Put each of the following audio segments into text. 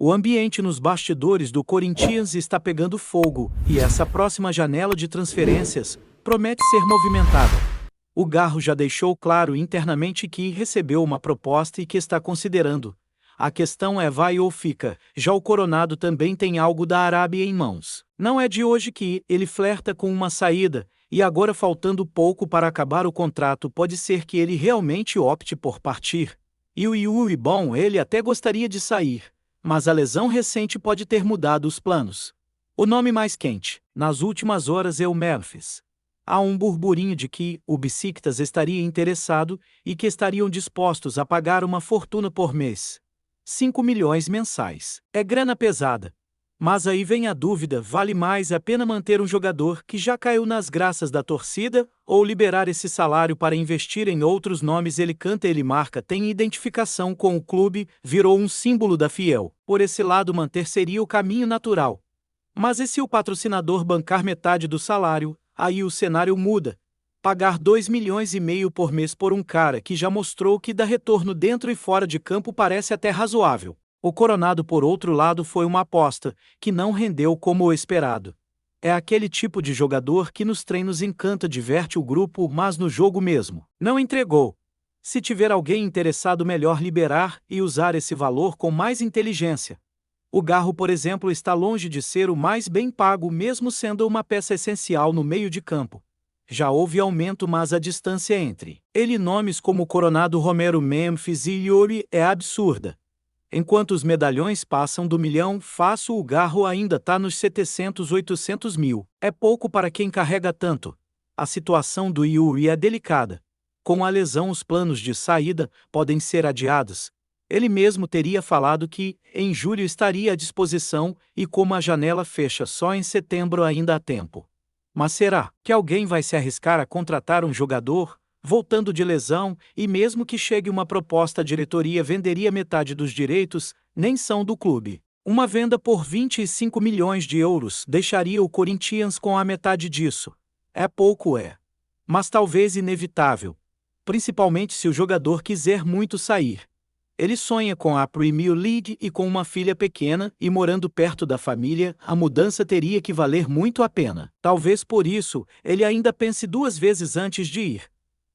O ambiente nos bastidores do Corinthians está pegando fogo, e essa próxima janela de transferências promete ser movimentada. O Garro já deixou claro internamente que recebeu uma proposta e que está considerando. A questão é vai ou fica. Já o Coronado também tem algo da Arábia em mãos. Não é de hoje que ele flerta com uma saída, e agora faltando pouco para acabar o contrato pode ser que ele realmente opte por partir. E o Yuri, bom, ele até gostaria de sair, mas a lesão recente pode ter mudado os planos. O nome mais quente, nas últimas horas, é o Memphis. Há um burburinho de que o Besiktas estaria interessado e que estariam dispostos a pagar uma fortuna por mês. 5 milhões mensais. É grana pesada. Mas aí vem a dúvida, vale mais a pena manter um jogador que já caiu nas graças da torcida ou liberar esse salário para investir em outros nomes? Ele canta, ele marca, tem identificação com o clube, virou um símbolo da Fiel. Por esse lado, manter seria o caminho natural. Mas e se o patrocinador bancar metade do salário? Aí o cenário muda. Pagar 2,5 milhões por mês por um cara que já mostrou que dá retorno dentro e fora de campo parece até razoável. O Coronado, por outro lado, foi uma aposta que não rendeu como o esperado. É aquele tipo de jogador que nos treinos encanta, diverte o grupo, mas no jogo mesmo não entregou. Se tiver alguém interessado, melhor liberar e usar esse valor com mais inteligência. O Garro, por exemplo, está longe de ser o mais bem pago, mesmo sendo uma peça essencial no meio de campo. Já houve aumento, mas a distância entre ele e nomes como Coronado, Romero, Memphis e Yuri é absurda. Enquanto os medalhões passam do milhão, fácil, o Garro ainda está nos 700, 800 mil. É pouco para quem carrega tanto. A situação do Yuri é delicada. Com a lesão, os planos de saída podem ser adiados. Ele mesmo teria falado que, em julho, estaria à disposição e como a janela fecha só em setembro, ainda há tempo. Mas será que alguém vai se arriscar a contratar um jogador, voltando de lesão, e mesmo que chegue uma proposta, a diretoria venderia metade dos direitos? Nem são do clube. Uma venda por 25 milhões de euros deixaria o Corinthians com a metade disso. É pouco, é. Mas talvez inevitável. Principalmente se o jogador quiser muito sair. Ele sonha com a Premier League e com uma filha pequena, e morando perto da família, a mudança teria que valer muito a pena. Talvez por isso, ele ainda pense duas vezes antes de ir.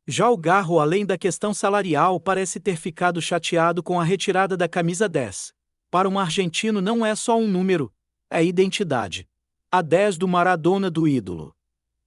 Já o Garro, além da questão salarial, parece ter ficado chateado com a retirada da camisa 10. Para um argentino não é só um número, é identidade. A 10 do Maradona, do ídolo.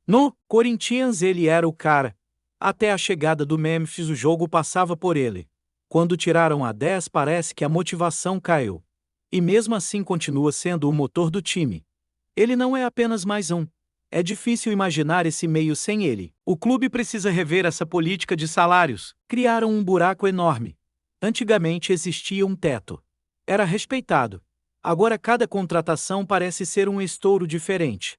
No Corinthians ele era o cara. Até a chegada do Memphis o jogo passava por ele. Quando tiraram a 10 parece que a motivação caiu. E mesmo assim continua sendo o motor do time. Ele não é apenas mais um. É difícil imaginar esse meio sem ele. O clube precisa rever essa política de salários. Criaram um buraco enorme. Antigamente existia um teto. Era respeitado. Agora cada contratação parece ser um estouro diferente.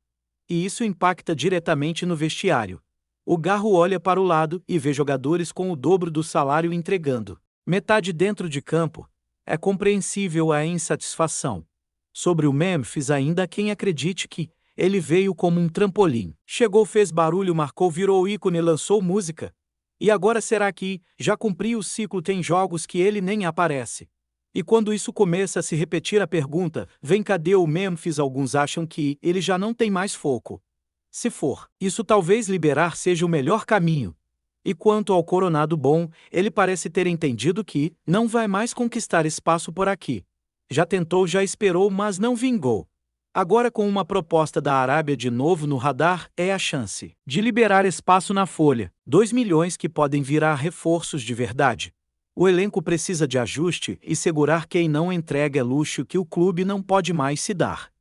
E isso impacta diretamente no vestiário. O Garro olha para o lado e vê jogadores com o dobro do salário entregando metade dentro de campo. É compreensível a insatisfação. Sobre o Memphis, ainda há quem acredite que ele veio como um trampolim. Chegou, fez barulho, marcou, virou ícone, lançou música. E agora será que já cumpriu o ciclo? Tem jogos que ele nem aparece. E quando isso começa a se repetir, a pergunta vem: cadê o Memphis? Alguns acham que ele já não tem mais foco. Se for isso, talvez liberar seja o melhor caminho. E quanto ao Coronado, bom, ele parece ter entendido que não vai mais conquistar espaço por aqui. Já tentou, já esperou, mas não vingou. Agora, com uma proposta da Arábia de novo no radar, é a chance de liberar espaço na folha. 2 milhões que podem virar reforços de verdade. O elenco precisa de ajuste e segurar quem não entrega é luxo que o clube não pode mais se dar.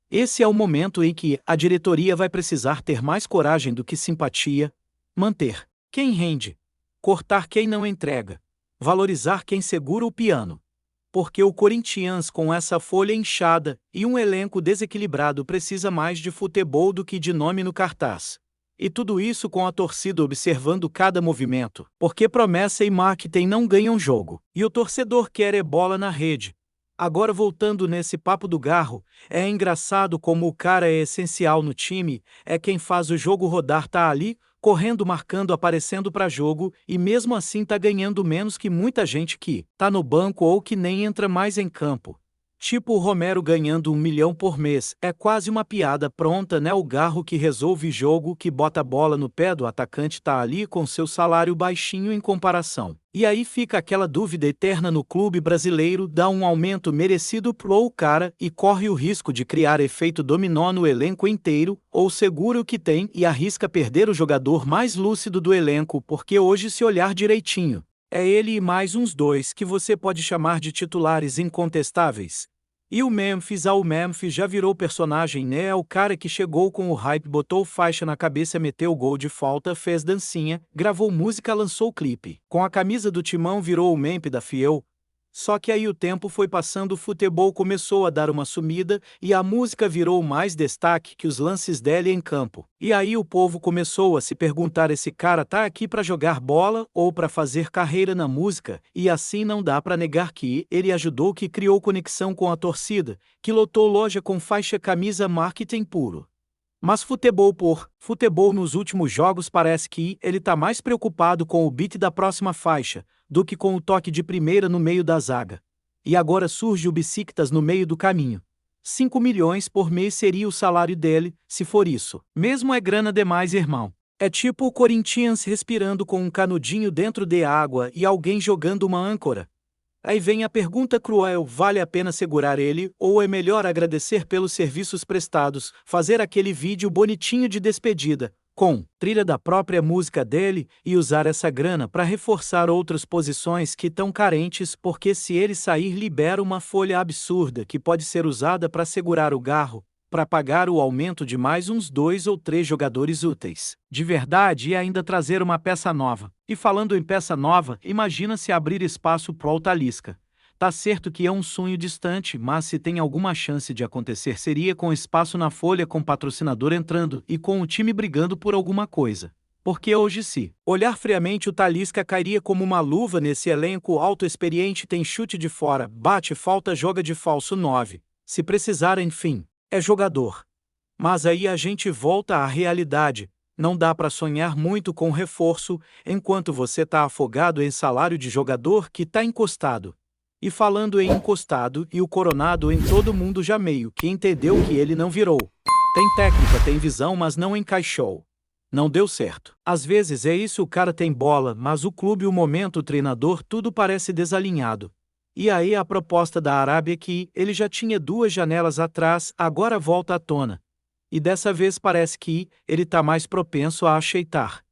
Esse é o momento em que a diretoria vai precisar ter mais coragem do que simpatia, manter quem rende, cortar quem não entrega, valorizar quem segura o piano. Porque o Corinthians, com essa folha inchada e um elenco desequilibrado, precisa mais de futebol do que de nome no cartaz. E tudo isso com a torcida observando cada movimento, porque promessa e marketing não ganham jogo, e o torcedor quer é bola na rede. Agora, voltando nesse papo do Garro, é engraçado como o cara é essencial no time, é quem faz o jogo rodar, tá ali, correndo, marcando, aparecendo para jogo, e mesmo assim tá ganhando menos que muita gente que tá no banco ou que nem entra mais em campo. Tipo o Romero ganhando 1 milhão por mês, é quase uma piada pronta, né? O Garro que resolve jogo, que bota a bola no pé do atacante tá ali com seu salário baixinho em comparação. E aí fica aquela dúvida eterna no clube brasileiro, dá um aumento merecido pro cara e corre o risco de criar efeito dominó no elenco inteiro, ou segura o que tem e arrisca perder o jogador mais lúcido do elenco, porque hoje se olhar direitinho, é ele e mais uns dois que você pode chamar de titulares incontestáveis. E o Memphis já virou personagem, né? É o cara que chegou com o hype, botou faixa na cabeça, meteu gol de falta, fez dancinha, gravou música, lançou clipe. Com a camisa do Timão virou o Memphis da Fiel. Só que aí o tempo foi passando, o futebol começou a dar uma sumida e a música virou mais destaque que os lances dele em campo. E aí o povo começou a se perguntar: esse cara tá aqui para jogar bola ou para fazer carreira na música? E assim não dá para negar que ele ajudou, que criou conexão com a torcida, que lotou loja com faixa, camisa, marketing puro. Mas futebol nos últimos jogos parece que ele tá mais preocupado com o beat da próxima faixa do que com o toque de primeira no meio da zaga. E agora surge o Besiktas no meio do caminho. 5 milhões por mês seria o salário dele, se for isso. Mesmo é grana demais, irmão. É tipo o Corinthians respirando com um canudinho dentro de água e alguém jogando uma âncora. Aí vem a pergunta cruel: vale a pena segurar ele, ou é melhor agradecer pelos serviços prestados, fazer aquele vídeo bonitinho de despedida, com trilha da própria música dele, e usar essa grana para reforçar outras posições que estão carentes, porque se ele sair libera uma folha absurda que pode ser usada para segurar o Garro, para pagar o aumento de mais uns 2 ou 3 jogadores úteis de verdade e ainda trazer uma peça nova. E falando em peça nova, imagina se abrir espaço pro Talisca. Tá certo que é um sonho distante, mas se tem alguma chance de acontecer seria com espaço na folha, com patrocinador entrando e com o time brigando por alguma coisa. Porque hoje, se olhar friamente, o Talisca cairia como uma luva nesse elenco alto, experiente, tem chute de fora, bate falta, joga de falso 9. Se precisar, enfim, é jogador. Mas aí a gente volta à realidade. Não dá para sonhar muito com reforço enquanto você tá afogado em salário de jogador que tá encostado. E falando em encostado, e o Coronado, em todo mundo já meio que entendeu que ele não virou. Tem técnica, tem visão, mas não encaixou. Não deu certo. Às vezes é isso, o cara tem bola, mas o clube, o momento, o treinador, tudo parece desalinhado. E aí a proposta da Arábia, que ele já tinha 2 janelas atrás, agora volta à tona. E dessa vez parece que ele tá mais propenso a aceitar.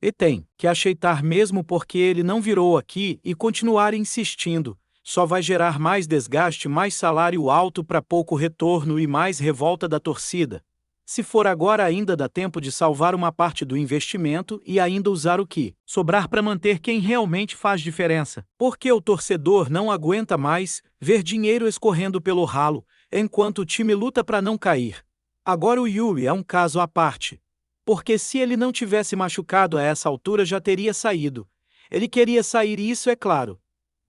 E tem que aceitar mesmo, porque ele não virou aqui, e continuar insistindo só vai gerar mais desgaste, mais salário alto para pouco retorno e mais revolta da torcida. Se for agora, ainda dá tempo de salvar uma parte do investimento e ainda usar o que sobrar para manter quem realmente faz diferença. Porque o torcedor não aguenta mais ver dinheiro escorrendo pelo ralo, enquanto o time luta para não cair. Agora o Yuri é um caso à parte. Porque se ele não tivesse machucado a essa altura já teria saído. Ele queria sair, e isso é claro.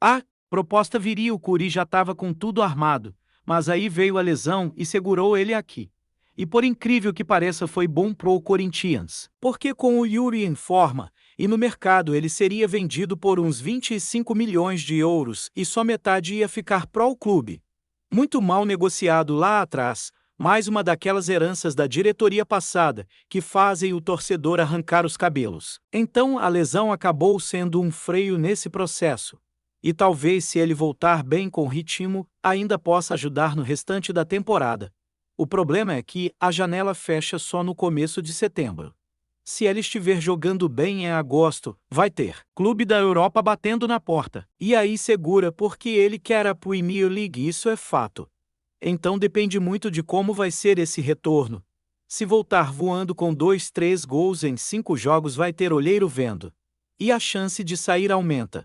A proposta viria, o Curi já estava com tudo armado, mas aí veio a lesão e segurou ele aqui. E por incrível que pareça foi bom pro Corinthians, porque com o Yuri em forma, e no mercado ele seria vendido por uns 25 milhões de euros e só metade ia ficar pro clube. Muito mal negociado lá atrás, mais uma daquelas heranças da diretoria passada, que fazem o torcedor arrancar os cabelos. Então a lesão acabou sendo um freio nesse processo. E talvez, se ele voltar bem com ritmo, ainda possa ajudar no restante da temporada. O problema é que a janela fecha só no começo de setembro. Se ele estiver jogando bem em agosto, vai ter clube da Europa batendo na porta. E aí segura, porque ele quer a Premier League, isso é fato. Então depende muito de como vai ser esse retorno. Se voltar voando com 2, 3 gols em 5 jogos, vai ter olheiro vendo. E a chance de sair aumenta.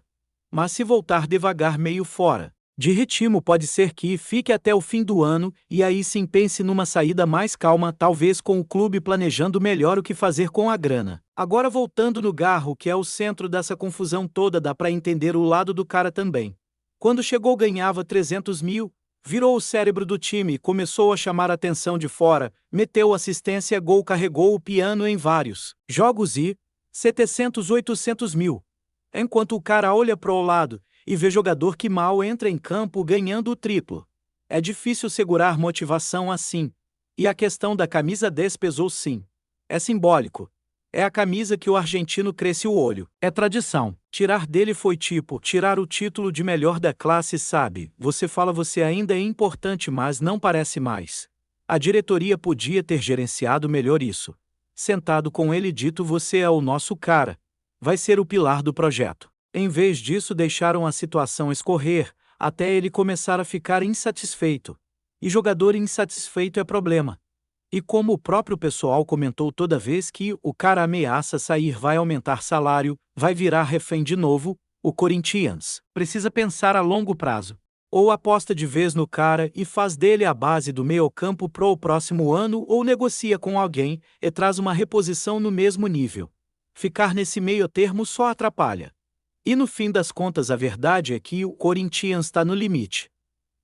Mas se voltar devagar, meio fora de ritmo, pode ser que fique até o fim do ano, e aí sim pense numa saída mais calma, talvez com o clube planejando melhor o que fazer com a grana. Agora voltando no Garro, que é o centro dessa confusão toda, dá pra entender o lado do cara também. Quando chegou ganhava 300 mil, virou o cérebro do time, começou a chamar a atenção de fora, meteu assistência, gol, carregou o piano em vários jogos e 700, 800 mil. Enquanto o cara olha pro lado e vê jogador que mal entra em campo ganhando o triplo. É difícil segurar motivação assim. E a questão da camisa 10 pesou sim. É simbólico. É a camisa que o argentino cresce o olho. É tradição. Tirar dele foi tipo tirar o título de melhor da classe, sabe? Você fala você ainda é importante, mas não parece mais. A diretoria podia ter gerenciado melhor isso. Sentado com ele dito você é o nosso cara. Vai ser o pilar do projeto. Em vez disso deixaram a situação escorrer, até ele começar a ficar insatisfeito. E jogador insatisfeito é problema. E como o próprio pessoal comentou toda vez que o cara ameaça sair vai aumentar salário, vai virar refém de novo, o Corinthians precisa pensar a longo prazo. Ou aposta de vez no cara e faz dele a base do meio-campo pro próximo ano ou negocia com alguém e traz uma reposição no mesmo nível. Ficar nesse meio termo só atrapalha. E no fim das contas a verdade é que o Corinthians está no limite.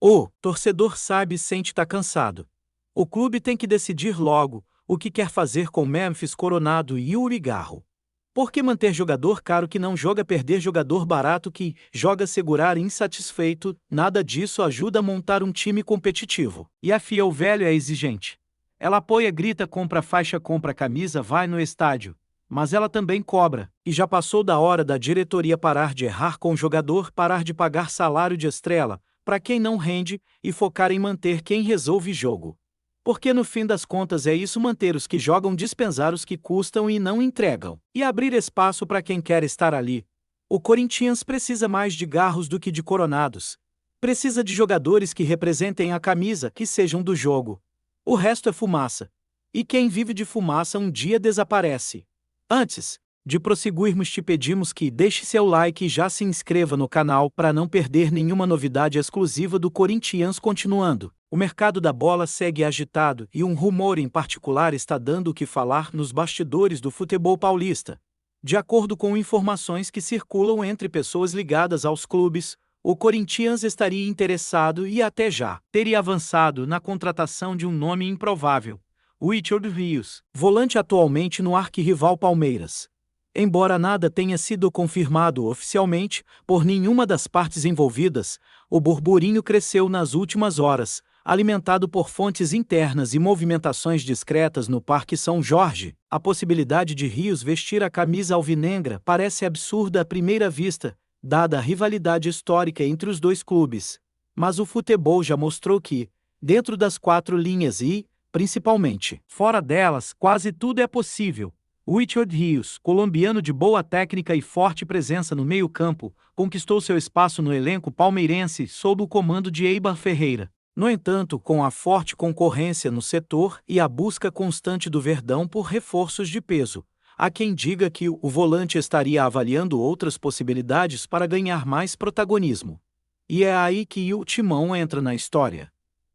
O torcedor sabe e sente tá cansado. O clube tem que decidir logo o que quer fazer com Memphis, Coronado e Yuri Garro. Por que manter jogador caro que não joga, perder jogador barato que joga, segurar insatisfeito? Nada disso ajuda a montar um time competitivo. E a Fiel Velho é exigente. Ela apoia, grita, compra faixa, compra camisa, vai no estádio. Mas ela também cobra. E já passou da hora da diretoria parar de errar com o jogador, parar de pagar salário de estrela para quem não rende e focar em manter quem resolve jogo. Porque no fim das contas é isso, manter os que jogam, dispensar os que custam e não entregam, e abrir espaço para quem quer estar ali. O Corinthians precisa mais de Garros do que de Coronados. Precisa de jogadores que representem a camisa, que sejam do jogo. O resto é fumaça. E quem vive de fumaça um dia desaparece. Antes de prosseguirmos, te pedimos que deixe seu like e já se inscreva no canal para não perder nenhuma novidade exclusiva do Corinthians. Continuando, o mercado da bola segue agitado e um rumor em particular está dando o que falar nos bastidores do futebol paulista. De acordo com informações que circulam entre pessoas ligadas aos clubes, o Corinthians estaria interessado e até já teria avançado na contratação de um nome improvável, Richard Rios, volante atualmente no arquirrival Palmeiras. Embora nada tenha sido confirmado oficialmente por nenhuma das partes envolvidas, o burburinho cresceu nas últimas horas, alimentado por fontes internas e movimentações discretas no Parque São Jorge. A possibilidade de Rios vestir a camisa alvinegra parece absurda à primeira vista, dada a rivalidade histórica entre os dois clubes. Mas o futebol já mostrou que, dentro das quatro linhas e, principalmente, fora delas, quase tudo é possível. Richard Rios, colombiano de boa técnica e forte presença no meio-campo, conquistou seu espaço no elenco palmeirense sob o comando de Eibar Ferreira. No entanto, com a forte concorrência no setor e a busca constante do Verdão por reforços de peso, há quem diga que o volante estaria avaliando outras possibilidades para ganhar mais protagonismo. E é aí que o Timão entra na história.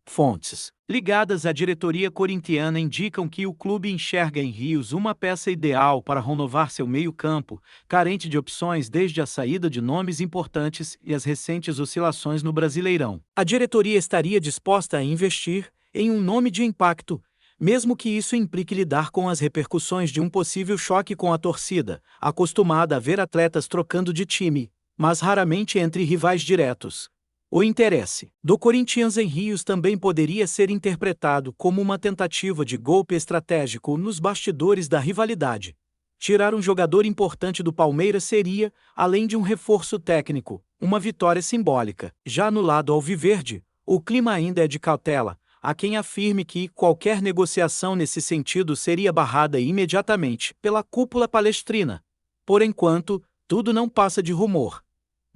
Fontes ligadas à diretoria corintiana indicam que o clube enxerga em Rios uma peça ideal para renovar seu meio-campo, carente de opções desde a saída de nomes importantes e as recentes oscilações no Brasileirão. A diretoria estaria disposta a investir em um nome de impacto, mesmo que isso implique lidar com as repercussões de um possível choque com a torcida, acostumada a ver atletas trocando de time, mas raramente entre rivais diretos. O interesse do Corinthians em Rios também poderia ser interpretado como uma tentativa de golpe estratégico nos bastidores da rivalidade. Tirar um jogador importante do Palmeiras seria, além de um reforço técnico, uma vitória simbólica. Já no lado alviverde, o clima ainda é de cautela. Há quem afirme que qualquer negociação nesse sentido seria barrada imediatamente pela cúpula palestrina. Por enquanto, tudo não passa de rumor.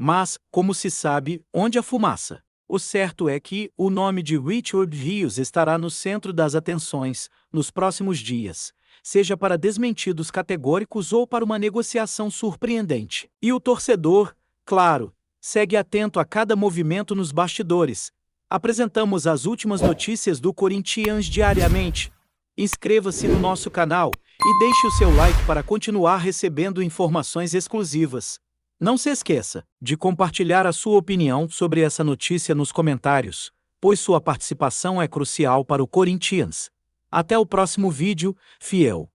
Mas, como se sabe, onde há fumaça? O certo é que o nome de Richard Rios estará no centro das atenções nos próximos dias, seja para desmentidos categóricos ou para uma negociação surpreendente. E o torcedor, claro, segue atento a cada movimento nos bastidores. Apresentamos as últimas notícias do Corinthians diariamente. Inscreva-se no nosso canal e deixe o seu like para continuar recebendo informações exclusivas. Não se esqueça de compartilhar a sua opinião sobre essa notícia nos comentários, pois sua participação é crucial para o Corinthians. Até o próximo vídeo, fiel.